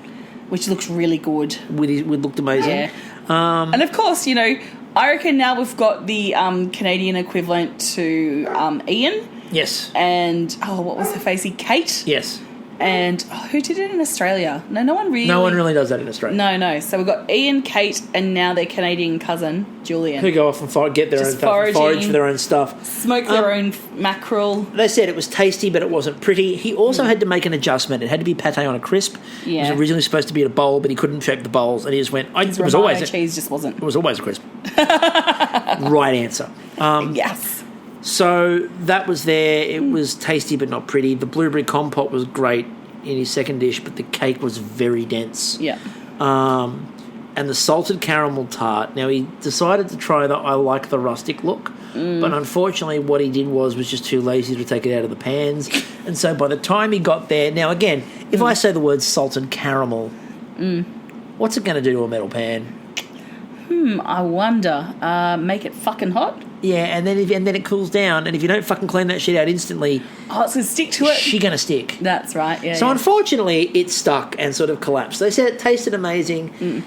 which looks really good. Looked amazing. Yeah. And of course, you know, I reckon now we've got the Canadian equivalent to Ian. Yes. And, what was her facey? Kate. Yes. And who did it in Australia? No one really. No one really does that in Australia. No. So we've got Ian, Kate, and now their Canadian cousin, Julian. Who go off and get their own stuff, forage for their own stuff. Smoke their own mackerel. They said it was tasty, but it wasn't pretty. He also had to make an adjustment. It had to be pate on a crisp. Yeah. It was originally supposed to be in a bowl, but he couldn't shape the bowls, and he just went. Cheese just wasn't. It was always a crisp. Right answer. Yes. So that was there. It was tasty but not pretty. The blueberry compote was great in his second dish, but the cake was very dense. Yeah. And the salted caramel tart. Now, he decided to try the I like the rustic look, but unfortunately what he did was just too lazy to take it out of the pans. And so by the time he got there... Now, again, if I say the word salted caramel, what's it going to do to a metal pan? I wonder. Make it fucking hot? Yeah, and then it cools down, and if you don't fucking clean that shit out instantly... Oh, it's going to stick to it? She's going to stick. That's right, yeah. So unfortunately, it stuck and sort of collapsed. They said it tasted amazing.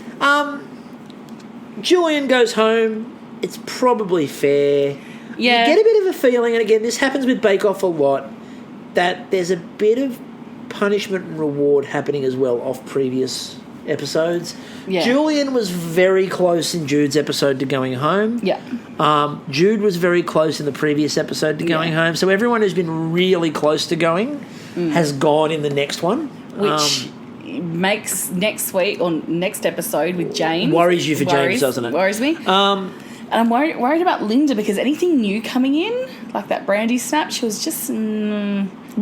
Julian goes home. It's probably fair. Yeah. You get a bit of a feeling, and again, this happens with Bake Off a lot, that there's a bit of punishment and reward happening as well off previous episodes. Yeah. Julian was very close in Jude's episode to going home. Yeah. Jude was very close in the previous episode to going home. So everyone who's been really close to going has gone in the next one. Which makes next week or next epised with James. Worries you for James, doesn't it? Worries me. And I'm worried about Linda because anything new coming in, like that brandy snap, she was just... well,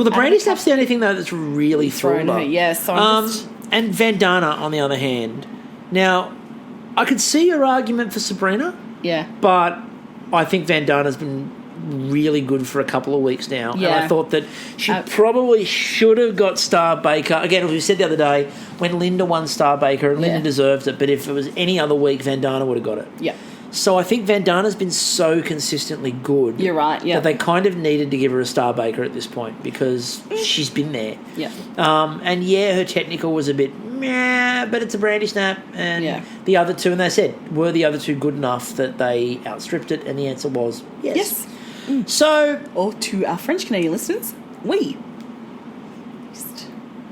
the brandy snap's the only thing, though, that's really thrown her. Yeah, so I'm just... And Vandana, on the other hand. Now, I could see your argument for Sabrina. Yeah. But I think Vandana's been really good for a couple of weeks now. Yeah. And I thought that she probably should have got Star Baker. Again, as we said the other day, when Linda won Star Baker, Linda deserved it. But if it was any other week, Vandana would have got it. Yeah. So I think Vandana's been so consistently good. You're right, yeah. That they kind of needed to give her a Star Baker at this point because she's been there. Yeah. And her technical was a bit meh, but it's a brandy snap. And the other two, and they said, were the other two good enough that they outstripped it? And the answer was yes. So... Or to our French-Canadian listeners, oui.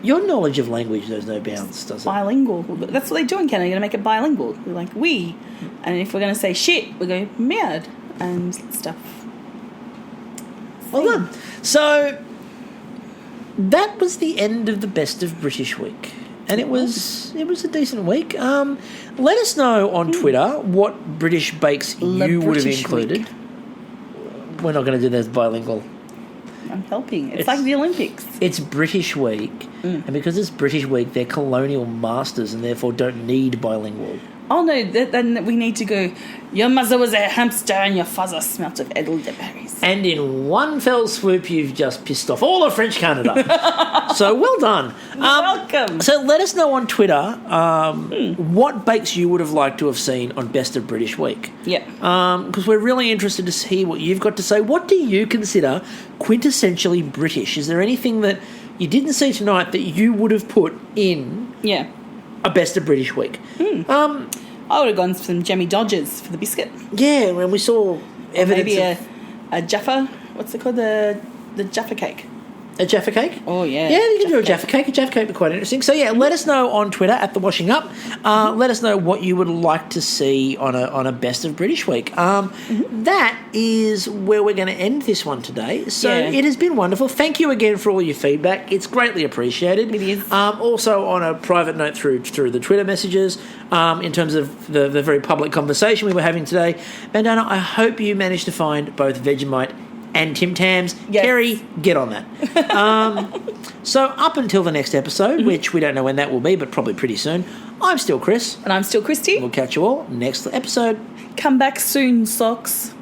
Your knowledge of language knows no bounds, does it? Bilingual. That's what they do in Canada. You're going to make it bilingual. We're like, oui. And if we're going to say shit, we go merde and stuff. Well done. So that was the end of the Best of British week. And it was a decent week. Let us know on Twitter what British bakes you would have included. Week. We're not going to do that as bilingual. I'm helping. It's like the Olympics. It's British week, and because it's British week, they're colonial masters and therefore don't need bilingual. Oh no, then we need to go, your mother was a hamster and your father smelt of elderberries. And in one fell swoop, you've just pissed off all of French Canada. So well done. Welcome. So let us know on Twitter what bakes you would have liked to have seen on Best of British Week. Yeah. Because we're really interested to see what you've got to say. What do you consider quintessentially British? Is there anything that you didn't see tonight that you would have put in a Best of British Week? I would have gone for some Jammy Dodgers for the biscuit. Yeah, when we saw evidence maybe a Jaffa. What's it called? The Jaffa cake. A Jaffa cake? Oh, yeah. Yeah, you can do a Jaffa cake. A Jaffa cake would be quite interesting. So, let us know on Twitter at The Washing Up. Let us know what you would like to see on a Best of British Week. That is where we're going to end this one today. So, it has been wonderful. Thank you again for all your feedback. It's greatly appreciated. It is. Also, on a private note through the Twitter messages, in terms of the very public conversation we were having today, Vandana, I hope you managed to find both Vegemite and Tim Tams. Yes. Kerry, get on that. So up until the next episode, which we don't know when that will be, but probably pretty soon, I'm still Chris. And I'm still Kristie. We'll catch you all next episode. Come back soon, socks.